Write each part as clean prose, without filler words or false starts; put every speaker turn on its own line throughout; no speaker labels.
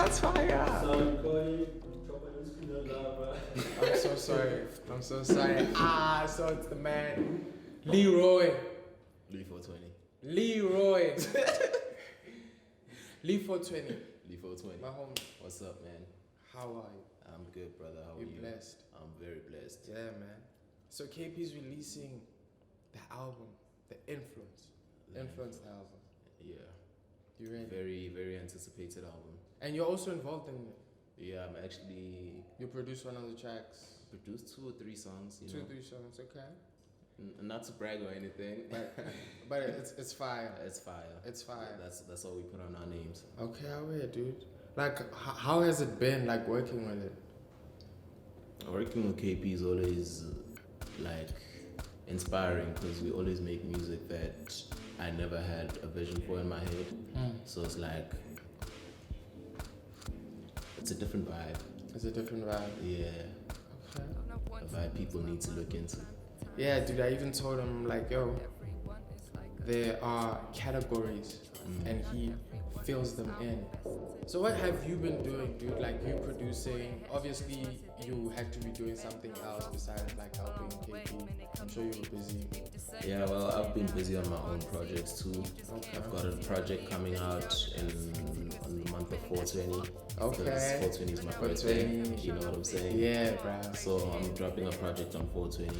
That's fire.
I'm so sorry. I'm so sorry. So it's the man, Leroy.
Lee 420.
Leroy. Lee 420.
Lee 420.
My homie.
What's up, man?
How are you?
I'm good, brother. How are you?
You're blessed.
I'm very blessed.
Yeah, man. So KP's releasing the album, The Influence. Influence the album.
Yeah.
You ready?
Very, very anticipated album.
And you're also involved in it.
Yeah, I'm actually
You produced one of the tracks.
produced 2 or 3 songs. You know?
2-3 songs, okay.
Not to brag or anything,
But it's fire.
it's fire.
It's fire.
That's all we put on our names.
Okay, how are you, dude? Like, how has it been, like, working with it?
Working with KP is always like inspiring because we always make music that I never had a vision for in my head. So it's like it's a different vibe.
It's a different vibe.
Yeah,
Okay.
a vibe people need to look into.
Yeah, dude, I even told him, like, yo, there are categories and he fills them in. So what have you been doing, dude? Like, you producing, obviously you had to be doing something else besides like helping KP. I'm sure you were busy.
Yeah, well, I've been busy on my own projects too.
Okay.
I've got a project coming out on the month of 420.
Okay.
Because 420 is my birthday.
420.
You know what I'm saying?
Yeah, bruh.
So I'm dropping a project on 420.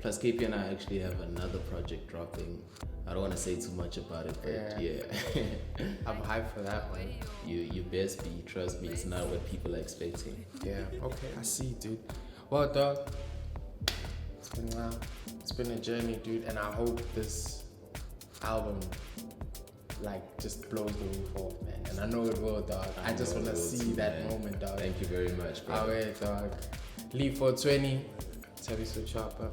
Plus KP and I actually have another project dropping. I don't want to say too much about it, but yeah.
I'm hyped for that one.
You best be, trust me, it's not what people are expecting.
Yeah, okay, I see, dude. Well, dog, it's been a while. It's been a journey, dude, and I hope this album, like, just blows the roof off, man. And I know it will, dog. I just want to see that moment, dog.
Thank you very much, bro.
Alright, dog. Lee 420, Teddy So Chopper.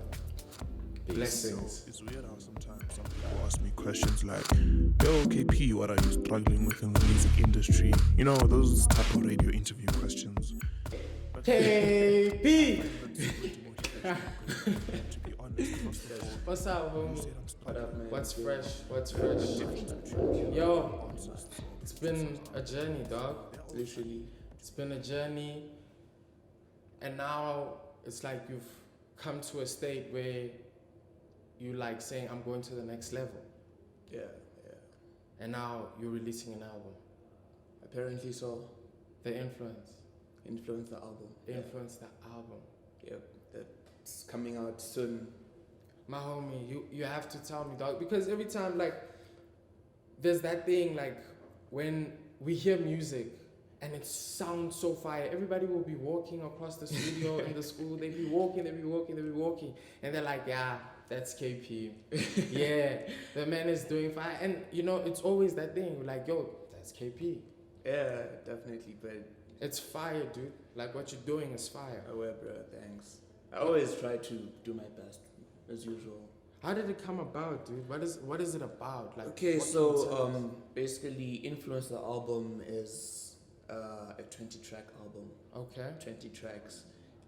Blessings.
It's weird how sometimes some people ask me questions like, yo, KP, what are you struggling with in the music industry? You know, those type of radio interview questions.
KP!
To be honest, first of all,
What's up, homie?
what up, man?
What's fresh? What's fresh? Yo, it's been a journey, dog. Literally. It's been a journey. And now it's like you've come to a state where you like saying, I'm going to the next level.
Yeah.
And now you're releasing an album.
Apparently so.
The Influence.
Influence the album.
Influence the album.
Yeah, that's coming out soon.
My homie, you have to tell me, dog, because every time, like, there's that thing, like, when we hear music and it sounds so fire, everybody will be walking across the studio in the school, they'll be walking, and they're like, yeah, that's KP. Yeah, the man is doing fire. And, you know, it's always that thing, like, yo, that's KP.
Yeah, definitely, but
It's fire, dude. Like, what you're doing is fire.
aware, bro, thanks. I always try to do my best, as usual.
How did it come about, dude? What is it about? Like,
Okay,
what can you tell us?
so basically, Influence the album is a 20-track album.
Okay.
20 tracks.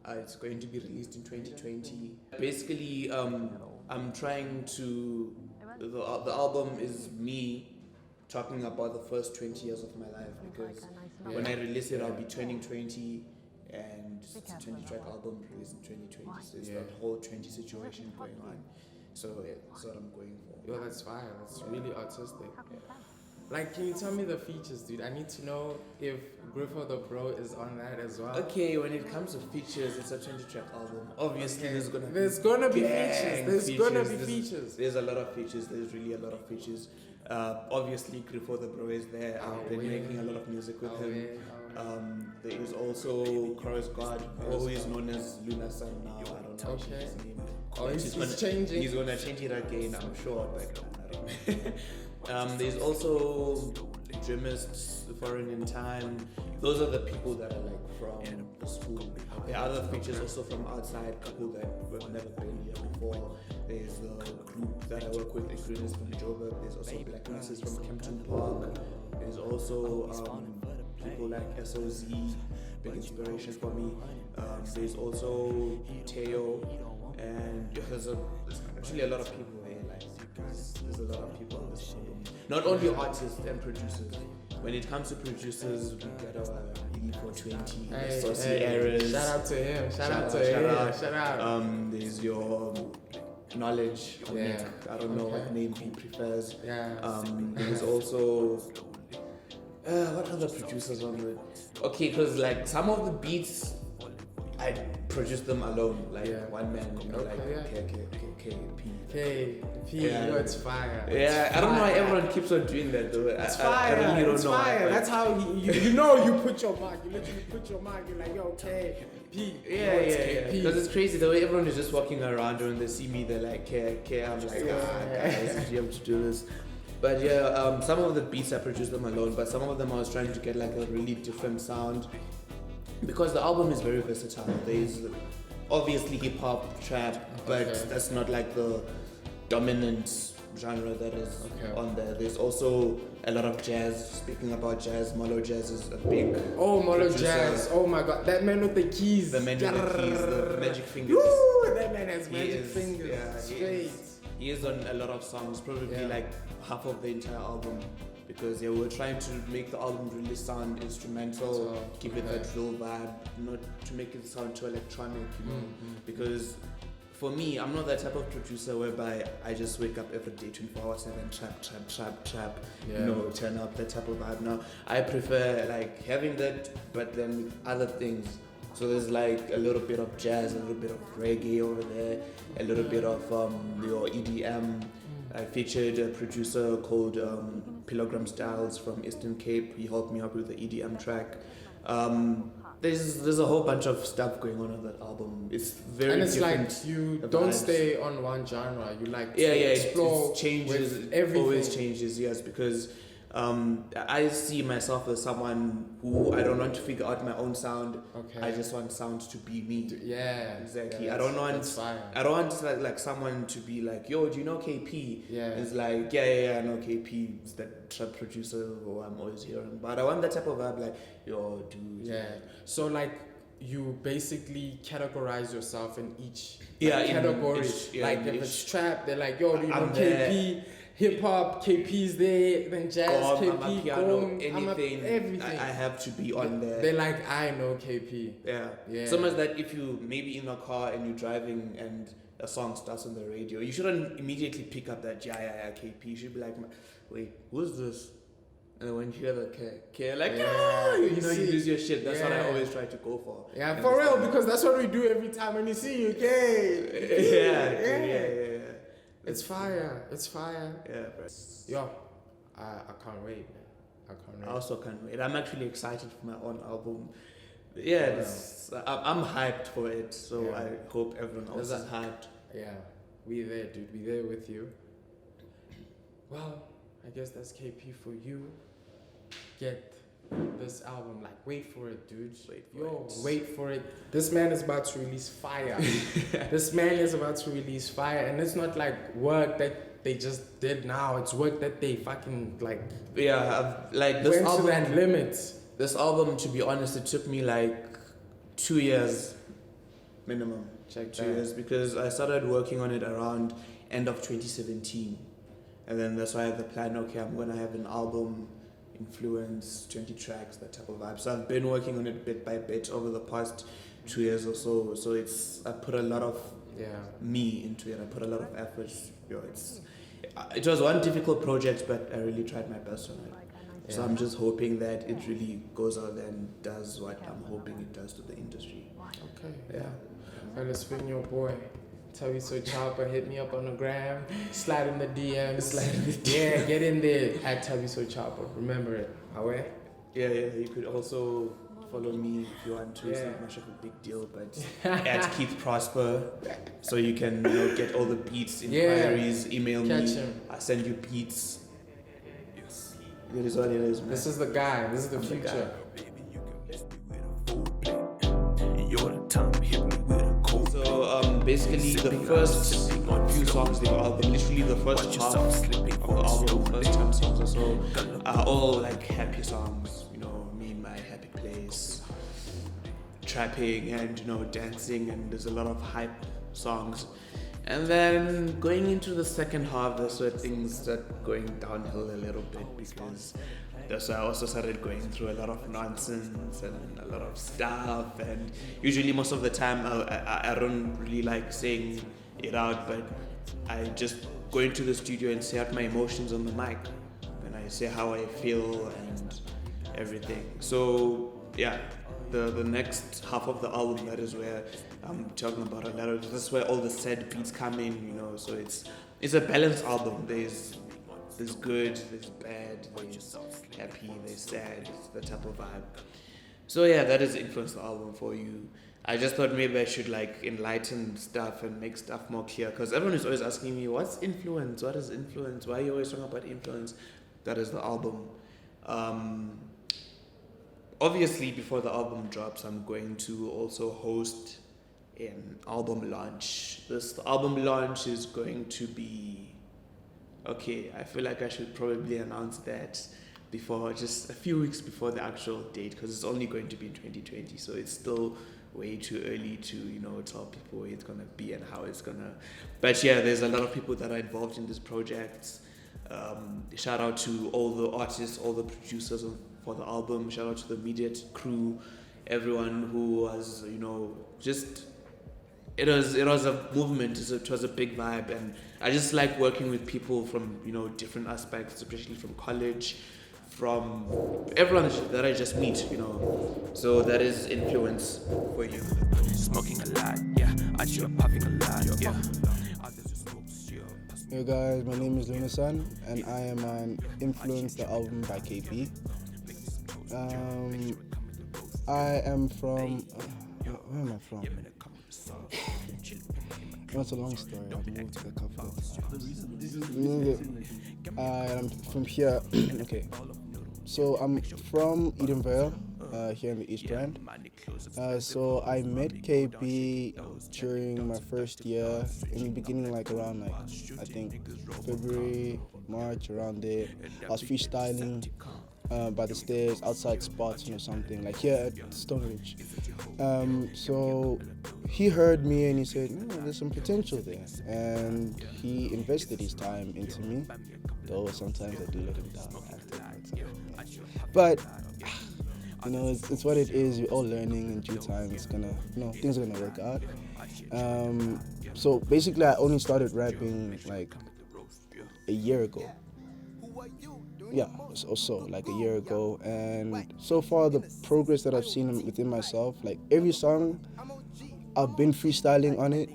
It's going to be released in 2020. Basically, I'm trying to. The album is me talking about the first 20 years of my life because when I release it, I'll be turning 20, and it's a 20-track album released in 2020. So it's that whole 20 situation going on. So yeah, that's what I'm going for.
Yo, that's fire. That's really artistic. Like, can you tell me the features, dude? I need to know if Griffo the Bro is on that as well.
Okay, when it comes to features, it's a 20-track album. Obviously,
Okay.
there's gonna
be
gang
features. There's gonna be
There's-
features.
There's a lot of features. There's really a lot of features. Obviously, Griffo the Bro is there. I've been making a lot of music with him. There is also Chorus God, always known as Luna Sun now. I don't know
Okay.
his name.
Oh, he's
gonna,
changing.
He's gonna change it again, I'm sure. But I don't know. There's also Dreamists, Foreign in Time. Those are the people that are like from the school. There are other features also from outside, people that have never been here before. There's the group that I work with, Greeners from Joburg. There's also Black Masses from Kempton Park. There's also people like SOZ, big inspiration for me. There's also Teo, and there's actually a lot of people here. Like there's a lot of people on this album. Not only artists and producers. when it comes to producers, we got our E420,
Hey,
Saucy
hey,
Errors.
shout out to him. Shout out to
shout
him.
out.
Shout out.
There's your Knowledge.
Yeah.
Nick. I don't know
Okay.
what name he prefers.
Yeah.
There's also what other producers on it? Okay, because like some of the beats, I produced them alone, like
Yeah.
one man,
Okay,
like
yeah.
KP.
P,
Yeah.
yo, it's fire.
Yeah,
It's
I don't know why
fire.
everyone keeps on doing that though.
It's
I
fire.
really don't
It's
know.
fire.
Why,
That's how you know you put your mark. You literally put your mark. You're like, yo, P.
Yeah. Because it's crazy the way everyone is just walking around and when they see me, they're like, K. I'm like, guys, you have to do this. But yeah, some of the beats I produced them alone, but some of them I was trying to get like a really different sound because the album is very versatile. There's obviously hip hop, trap, but
Okay.
that's not like the dominant genre that is
Okay.
on there. There's also a lot of jazz. Speaking about jazz, Molo Jazz is a big
Oh, Molo
producer.
Jazz. Oh my god. That man with the keys.
The man with the keys, the magic fingers.
Woo, that man has
He
magic
is,
fingers.
yeah, he
Straight.
He is on a lot of songs, probably
Yeah.
like half of the entire album. Because we were trying to make the album really sound instrumental,
So,
keep it
okay.
that real vibe, not to make it sound too electronic, you know.
Mm-hmm.
Because for me, I'm not that type of producer whereby I just wake up every day 24 hours 7 trap,
Yeah.
you know, turn up that type of vibe. Now, I prefer like having that, but then with other things. So there's like a little bit of jazz, a little bit of reggae over there, a little bit of your EDM. I featured a producer called Pilgrim Styles from Eastern Cape. He helped me out with the EDM track. There's a whole bunch of stuff going on that album. It's very
And it's
different.
like you
the
don't
vibes.
stay on one genre. You like to
Yeah,
explore
it changes.
with
It
everything.
always changes, yes, because I see myself as someone who I don't want to figure out my own sound.
Okay.
I just want sound to be me.
Yeah.
Exactly.
Yeah,
I don't want.
That's fire.
I don't want like someone to be like, yo, do you know KP?
Yeah.
It's like, yeah, I know KP. It's that trap producer who I'm always hearing. But I want that type of vibe, like, yo, dude.
Yeah. So like you basically categorize yourself in each
Yeah, in
category.
each- yeah,
like
in
if
each-
it's trap, they're like, yo, do you know
I'm
KP? Hip hop, KP's there. Then jazz,
I'm a
KP,
piano,
gong,
anything.
everything.
I have to be on there.
They're like, I know KP.
Yeah.
Yeah.
So much that if you maybe in a car and you're driving and a song starts on the radio, you shouldn't immediately pick up that yeah KP. You should be like, wait, who's this? And then when you hear the K, like,
Yeah,
you
you
know, you
see.
lose your shit. That's what I
Yeah.
always try to go for.
Yeah,
And
for
it's
real,
like-
because that's what we do every time when you see UK.
yeah.
It's fire. It's fire.
Yeah, bro.
Yo, I can't wait, man. I can't wait.
I also can't wait. I'm actually excited for my own album. Yeah, I'm hyped for it. So
Yeah.
I hope everyone else
There's
is
a-
hyped.
Yeah, we there, dude. We there with you. Well, I guess that's KP for you. Get this album. Like, wait for it, dude. Wait for it. This man is about to release fire. This man is about to release fire, and it's not like work that they just did now. It's work that they fucking like
Yeah, like this
went
album.
to that limit.
This album, to be honest, it took me like 2 years minimum.
Check
2
that.
years because I started working on it around end of 2017, and then that's why I had the plan. Okay, I'm gonna have an album, influence, 20 tracks, that type of vibe. So I've been working on it bit by bit over the past 2 years or so. So I put a lot of me into it. I put a lot of effort. It was one difficult project, but I really tried my best on it. So
Yeah.
I'm just hoping that it really goes out there and does what I'm hoping it does to the industry.
Okay.
Yeah.
Well, let's bring your boy. Tell you so chopper, hit me up on the gram, slide in the DMs. Yeah, get in there at Tell You So Chopper. Remember it. Away.
Yeah. You could also follow me if you want to. It's
Yeah.
not much of a big deal, but at Keith Prosper, so you can get all the beats, inquiries, email
Catch
me.
him.
I send you beats. It is what it is, man.
This is the guy. This is the
I'm the
future.
So basically the first few songs of the album, literally the first half of the album, first 10 songs or so, are all like happy songs. You know, me in my happy place, trapping and dancing, and there's a lot of hype songs. And then going into the second half, that's where things start going downhill a little bit because so I also started going through a lot of nonsense and a lot of stuff. And usually, most of the time, I don't really like saying it out, but I just go into the studio and say out my emotions on the mic, and I say how I feel and everything. So yeah, the next half of the album, that is where I'm talking about a lot of. That's where all the sad beats come in, you know. So it's a balanced album. There's good, there's bad, there's happy, there's sad. It's the type of vibe. So yeah, that has influenced the album for you. I just thought maybe I should like enlighten stuff and make stuff more clear, because everyone is always asking me, what's influence? What is influence? Why are you always talking about influence? That is the album. Obviously, before the album drops, I'm going to also host an album launch. This album launch is going to be... Okay, I feel like I should probably announce that before, just a few weeks before the actual date, because it's only going to be in 2020, so it's still way too early to, you know, tell people where it's gonna be and how it's gonna. But yeah, there's a lot of people that are involved in this project. Shout out to all the artists, all the producers for the album. Shout out to the immediate crew, everyone who was, you know, just. It was a movement. It was a big vibe, and I just like working with people from, you know, different aspects, especially from college, from everyone that I just meet, you know. So that is influence for you.
Smoking a lot, yeah. I chill puffing a lot, yeah.
Hey guys, my name is Lunasan, and I am on Influence, the album by KP. I am from... where am I from? That's a long story. I've moved a couple of times. I'm from here. Okay. So I'm from Edenvale, here in the East Rand. So I met KB during my first year, in the beginning, like around like, I think February, March, around there. I was freestyling by the stairs, outside spots, you know, something like here at Stonebridge. So he heard me and he said, there's some potential there, and he invested his time into me, though sometimes I do let him down afterwards. But you know, it's what it is. We're all learning. In due time, it's gonna, you know, things are gonna work out. So basically, I only started rapping like a year ago. Yeah, or so, like a year ago. And so far, the progress that I've seen within myself, like every song, I've been freestyling on it.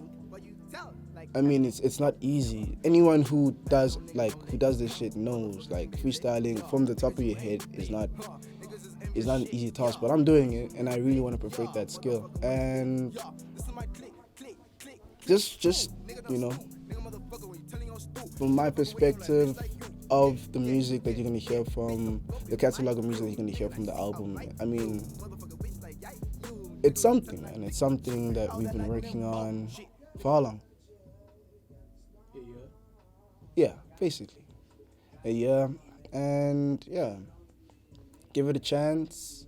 I mean, it's not easy. Anyone who does this shit knows, like, freestyling from the top of your head is not an easy task, but I'm doing it, and I really want to perfect that skill. And just you know, from my perspective of the music that you're gonna hear from the catalog of music that you're gonna hear from the album, I mean, it's something, man. It's something that we've been working on for how long? Yeah, basically a year. And yeah, give it a chance,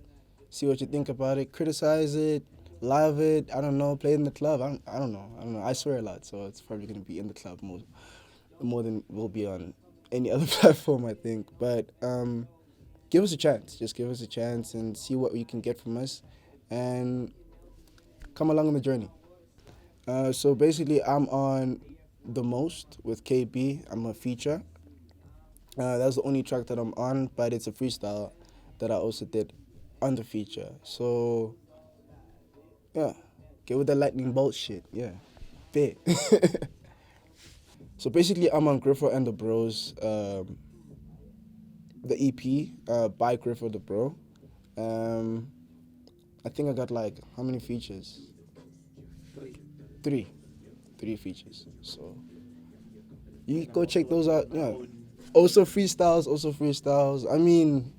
see what you think about it, criticize it, love it, I don't know, play it in the club. I don't know. I swear a lot, so it's probably gonna be in the club more than will be on any other platform, I think. But give us a chance. Just give us a chance and see what you can get from us, and come along on the journey. So basically, I'm on The Most with KB. I'm a feature. That's the only track that I'm on, but it's a freestyle that I also did on the feature. So yeah, get with the lightning bolt shit. Yeah, fit. So basically, I'm on Griffo and the Bros, the EP by Griffo the Bro. I think I got like, how many features? Three features. So you go check those out. Yeah. Also freestyles. I mean,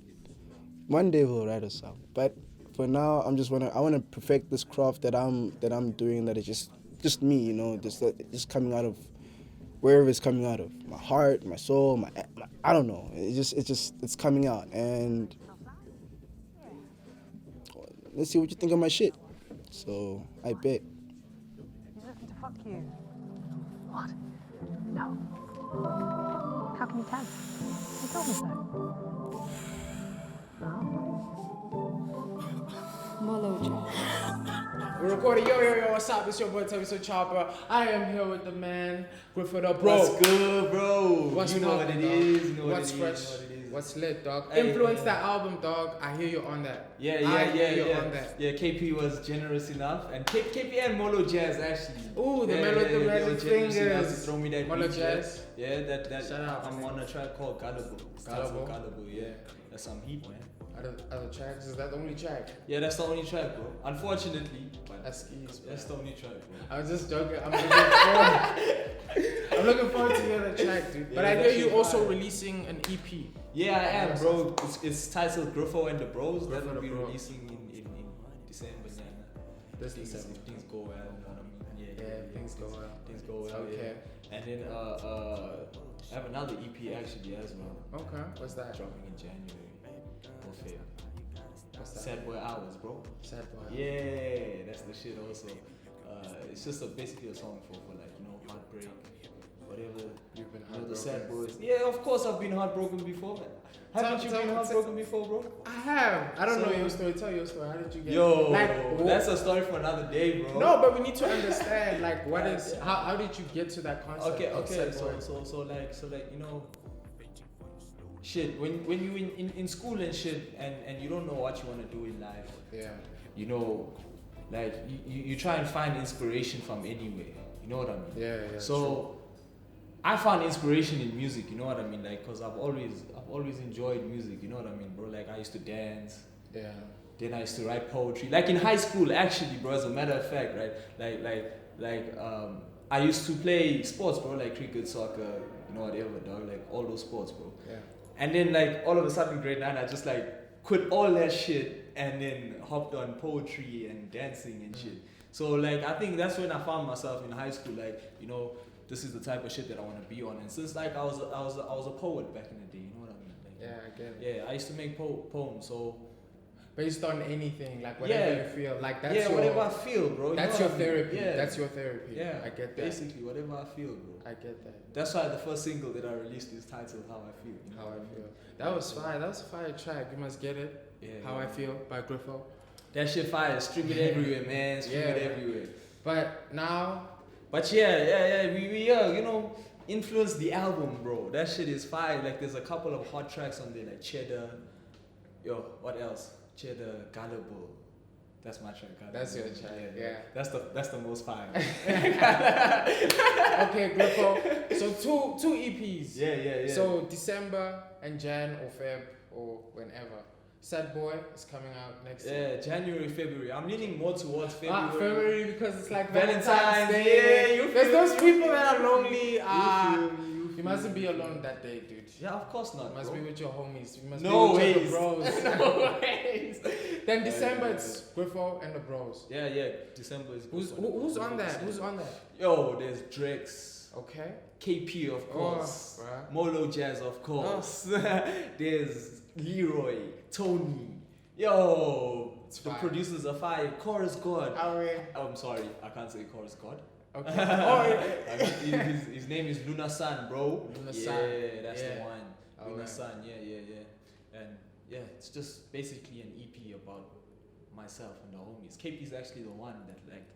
one day we'll write a song. But for now, I want to perfect this craft that I'm doing. That is just me, you know, just coming out of wherever it's coming out of, my heart, my soul, my I don't know. It's coming out, and let's see what you think of my shit. So I bet.
He's looking to fuck you. What? No. How can you tell? He told me so.
We're recording. Yo, what's up? It's your boy Toby So Chopper. I am here with the man, Griffith up, bro.
What's good, bro?
What's
you know what it is. You know
What's
what it
fresh?
is.
What's lit, dog?
Hey,
Influence
hey.
that album, dog. I hear you on that.
Yeah.
On that.
Yeah, KP was generous enough, and KP and Molo Jazz actually.
Ooh, the
yeah,
man with the
they were
magic
generous enough to
fingers.
throw me that
Molo
beat,
Jazz.
Yeah, that.
Shout out.
I'm on a track called Gullible. Gullible. Yeah, that's some heat, man.
Other tracks, is that the only track?
Yeah, that's the only track, bro. Unfortunately, but
That's skis, bro.
that's the only track, bro.
I was just joking. I'm looking forward to hear the track, dude. But
Yeah,
I
that
hear you
shit
also
fire.
releasing an EP.
Yeah, I am, bro. It's titled Griffo and the Bros. That
Griffo
will
and
be
the Bros.
releasing in December. Yeah.
This
Things,
December.
if things go well, you know what I mean?
Yeah, things go well.
Things go well.
Okay.
Yeah. And then I have another EP actually as well.
Okay. What's that?
Dropping in January. Oakfields.
What's that?
Sad Boy Hours, bro.
Sad boy.
Yeah, that's the shit also. It's just basically a song for like, you know, heartbreak, whatever.
You've been
You know, the sad
heartbroken.
boys. Yeah, of course I've been heartbroken before, man. Haven't you
tell
been
me-
heartbroken before, bro?
I have. I don't
So-
know your story. Tell your story. How did you get?
Yo,
like,
that's a story for another day, bro.
No, but we need to understand. Like, what is? How did you get to that concept?
Okay,
of
okay.
sad boy?
So like you know, shit. When you in school and shit, and you don't know what you want to do in life,
Yeah.
you know, like you try and find inspiration from anywhere. You know what I mean?
Yeah.
So I found inspiration in music. You know what I mean? Like, cause I've always enjoyed music. You know what I mean, bro? Like I used to dance.
true. Yeah.
Then I used to write poetry. Like in high school, actually, bro. As a matter of fact, right? I used to play sports, bro. Like cricket, soccer, you know, whatever, dog. Like all those sports, bro.
Yeah.
And then like all of a sudden, grade 9, I just like quit all that shit and then hopped on poetry and dancing and shit. So like I think that's when I found myself in high school. Like, you know, this is the type of shit that I want to be on. And since like I was a poet back in the day, you know what I mean? Like,
Yeah, I get it.
yeah, I used to make poems. So
Based on anything, like whatever
Yeah.
you feel, like that's
yeah,
your
whatever I feel, bro. you
that's
know
your
what I mean?
therapy.
Yeah,
That's your therapy.
yeah.
I get that.
Basically, whatever I feel, bro.
I get that.
That's why the first single that I released is titled "How I Feel." You know
How
what
I feel. That was fire. That was a fire track. You must get it.
Yeah.
How
yeah.
I Feel by Griffo.
That shit fire. Stream it everywhere, man. Stream it
Yeah.
everywhere.
But now,
But yeah. We you know, influenced the album, bro. That shit is fire. Like there's a couple of hot tracks on there, like Cheddar. Yo, what else? Cheddar, Gullible. That's my track. Gullible.
That's your track, yeah.
That's the most fire.
okay, Griffo. So two EPs.
yeah.
So December and Jan or Feb or whenever. Sad Boy is coming out next year.
Yeah, January, February. I'm leaning more towards February.
February because it's like
Valentine's
Valentine's
Day.
Day.
Yeah, you
There's
feel
those
me?
people that are lonely.
You
You mustn't be alone that day, dude.
Yeah, of course not.
You must
bro.
be with your homies. You must
No
be with
ways.
your bros.
No ways.
Then December it's Griffo and the Bros.
Yeah. December is.
Who's on that? Who's on that?
Yo, there's Drex,
Okay.
KP of course,
bruh.
Molo Jazz of course. There's Leroy, Tony. Yo,
It's
the
fire.
producers are fire. Chorus God.
Awe.
I'm sorry, I can't say Chorus God.
Okay. Oh, yeah.
His name is Luna San, bro.
Luna
yeah,
San.
that's
Yeah.
the one.
Oh,
Luna
yeah.
San, yeah. And yeah, it's just basically an EP about myself and the homies. KP's actually the one that like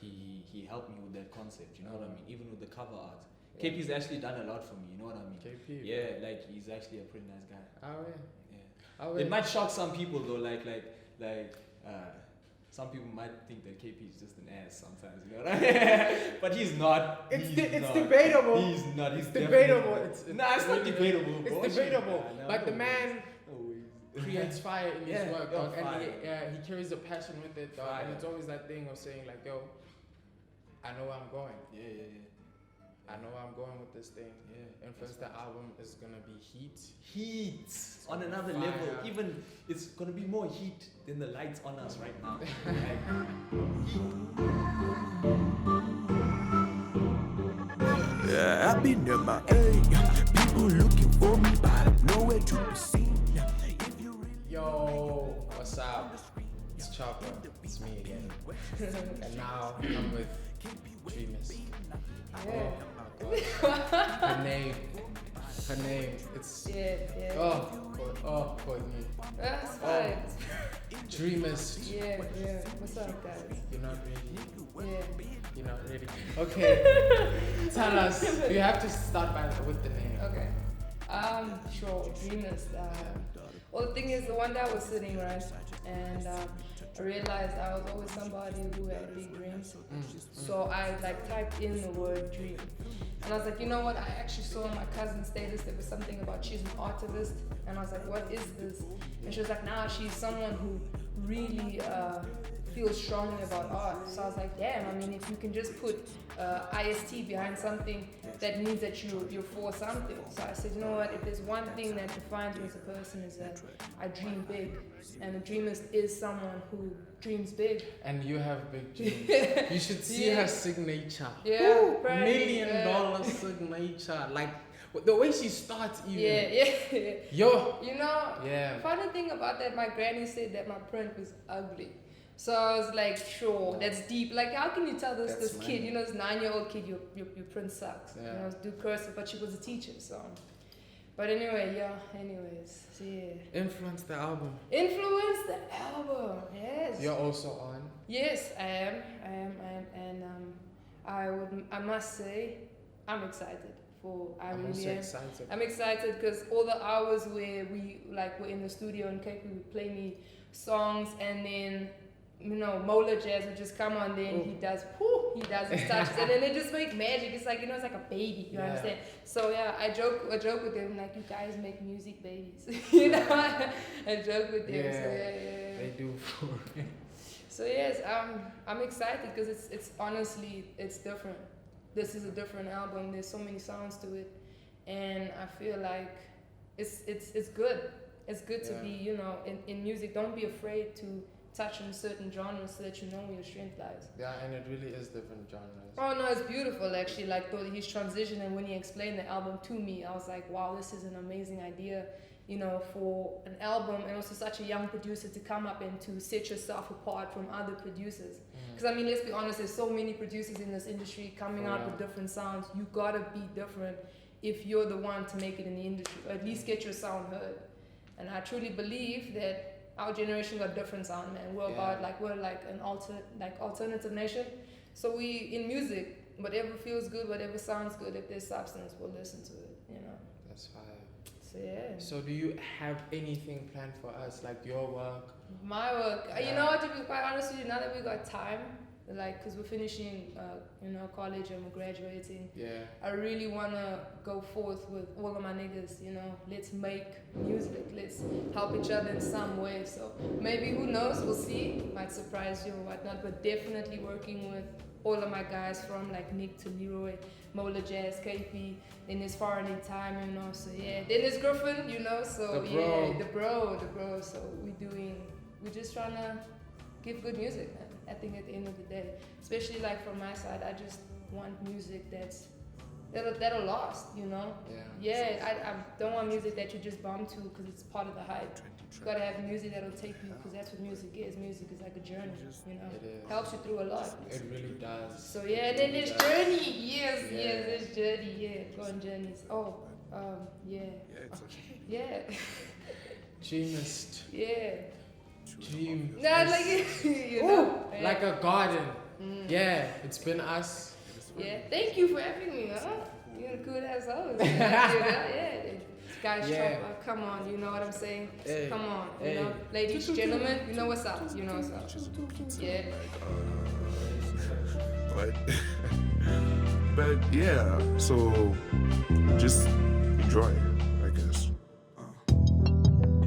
he helped me with that concept, you know what I mean? Even with the cover art.
Yeah.
KP's actually done a lot for me, you know what I mean?
KP.
Yeah, like he's actually a pretty nice guy.
Oh, yeah.
Yeah.
Oh,
It
yeah.
might shock some people though, like some people might think that KP is just an ass sometimes, you know what I mean? But he's not.
It's
He's not.
debatable.
He's not. He's
It's
definitely
debatable.
not.
It's
not
really-
debatable, bro.
It's debatable.
Nah,
But the
no
man
ways. No ways.
creates fire in his
Yeah,
work,
yo,
dog. And
fire.
he carries a passion with it, dog. And
Fire.
it's always that thing of saying like, yo, I know where I'm going.
Yeah.
I know where I'm going with this thing.
Yeah.
And first the album is gonna be heat.
Heat on
gonna be
another
fire.
level. Even it's gonna be more heat than the lights on us right now.
Yeah, I've been in my people looking for me, but I'm nowhere to be seen. If you really
Yo, what's up? It's Chopper. It's me again. And now I'm with Dreamers. Oh, God. The name. Her name. It's
Yeah.
oh, Courtney.
That's fine.
Dreamist.
Yeah. What's up, guys?
You're not ready.
Yeah.
You're not ready. Okay. Tell us. You have to start with the name.
Okay. Sure. Dreamers. Well, the thing is, the one day I was sitting, right, and I realized I was always somebody who had big dreams. So I like typed in the word dream, and I was like, you know what? I actually saw on my cousin's status there was something about she's an artivist, and I was like, what is this? And she was like, nah, she's someone who really feels strongly about art. So I was like, damn, I mean, if you can just put IST behind something, that means that you're for something. So I said, you know what, if there's one thing that defines me as a person is that I dream big. And a dreamist is someone who dreams big.
And you have big dreams. You should see her signature.
Yeah,
Ooh, $1 million signature. Like, the way she starts even.
Yeah.
Yo.
You know,
yeah.
Funny thing about that, my granny said that my print was ugly. So I was like, sure, that's deep. Like, how can you tell this kid, you know, this 9-year-old kid, your print sucks.
Yeah.
You know, do cursive, but she was a teacher, so. But anyway, so yeah.
Influence the album.
Influence the album, yes.
You're also on.
Yes, I am, and I must say, I'm excited.
I'm also excited.
I'm excited because all the hours where we were in the studio and KP would play me songs, and then Mola Jazz would just come on, then he does his touches, and then it just make magic. It's like it's like a baby, you understand? So yeah, I joke with them like, you guys make music babies, I joke with them.
Yeah,
so yeah.
They do.
So yes, I'm excited because it's honestly it's different. This is a different album. There's so many sounds to it, and I feel like it's good. It's good to be in music. Don't be afraid to touch on certain genres so that you know where your strength lies.
Yeah, and it really is different genres.
Oh no, it's beautiful actually. Like his transition, and when he explained the album to me, I was like, wow, this is an amazing idea. For an album, and also such a young producer to come up and to set yourself apart from other producers. Because I mean, let's be honest, there's so many producers in this industry coming out with different sounds. You gotta be different if you're the one to make it in the industry, or at least get your sound heard. And I truly believe that our generation got different sound, man. We're like an alternative nation. So we in music, whatever feels good, whatever sounds good, if there's substance, we'll listen to it.
That's fire.
So yeah.
So do you have anything planned for us, like your work?
My work. You know what, to be quite honest with you, now that we got time, because we're finishing college and we're graduating, I really want to go forth with all of my niggas, let's make music, let's help each other in some way. So maybe, who knows, we'll see, might surprise you or whatnot, but definitely working with all of my guys from like Nick to Leroy, Mola Jazz, KP, then there's Foreign in Time, so yeah. Then there's Griffin, so the bro. So we're just trying to give good music, man. I think at the end of the day, especially like from my side, I just want music that'll last, I don't want music that you just bump to because it's part of the hype. You gotta have music that'll take you, because that's what music is. Music is like a journey, helps you through a lot.
It really does.
So yeah, and then there's Journey. Yes, there's Journey. Go on journeys.
Dreamist.
Yeah.
Dream.
No, like
like a garden. Yeah, it's been us.
Yeah, thank you for having me. You're a good ass host. Yeah. Guys, come on, you know what I'm saying?
Hey.
Come on, ladies, gentlemen, you know what's up. Yeah.
But yeah, so just enjoy, I guess.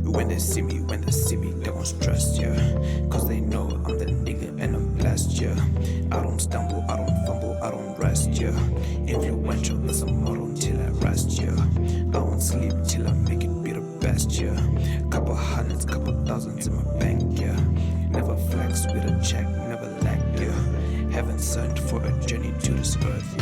When they see me, they won't stress, cause they know I'm the nigga and I'm blessed, I don't stumble, I don't fumble, I don't rest, Influential as a model till I rest, I won't sleep till I make it be the best, Couple hundreds, couple thousands in my bank, Never flex with a check, never lack, Heaven sent for a journey to this earth,